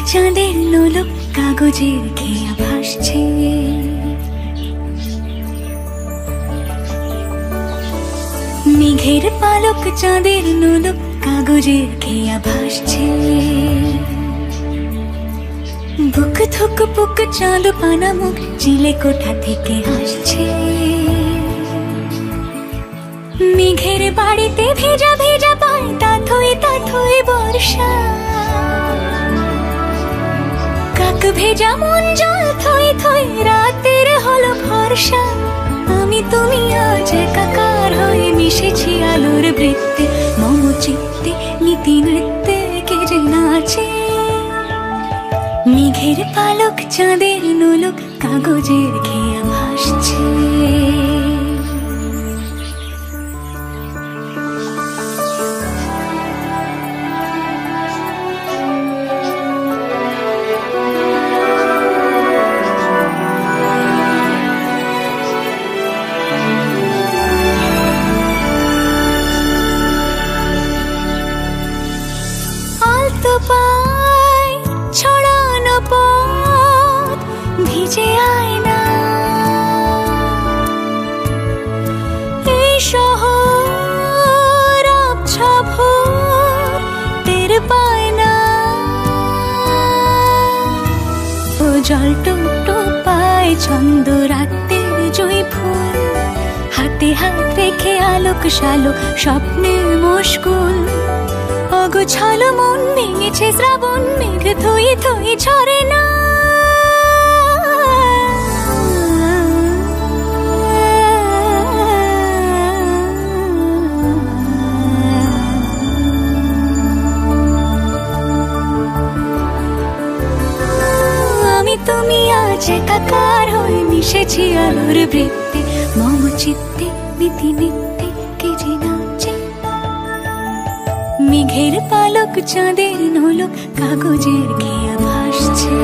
চাঁদের নোলক কাগজের খেয়া ভাসছে। মেঘের পালক চাঁদের নোলক কাগজের খেয়া ভাসছে। বুক থুক পুক চাঁদ পানা মুখ চিলে কোঠা থেকে হাসছে। মেঘের বাড়িতে ভেজা ভেজা পায় তাথই বর্ষা। কাক ভেজা মন জল থই থই রাতের হলো ভরসা। আমি তুমি আজ একাকার হয়ে মিশেছি আলোর বৃত্তে। মম চিত্তে নীতি নৃত্যে কে যে নাচে। মেঘের পালক চাঁদের নোলক কাগজের খেয়া ভাসছে। ছড়ানো পথ ভিজে আয়না। এই শহর আবছা ভোর টের পায় না। ও জল টুটো পায় ছন্দ রাতের জয় ফুল। হাতে হাত রেখে আলোক শালোক স্বপ্নে মশগুল। অগোছালো মন ভেঙেছে শ্রাবণ মেঘ থই থই ঝরে না। আমি তুমি আজ একাকার হয়ে মিশেছি আলোর বৃত্তে। মম চিত্তে নীতি নিত্যে কে যে নাচে। মেঘের পালক চাঁদের নোলক কাগজের খেয়া ভাসছে।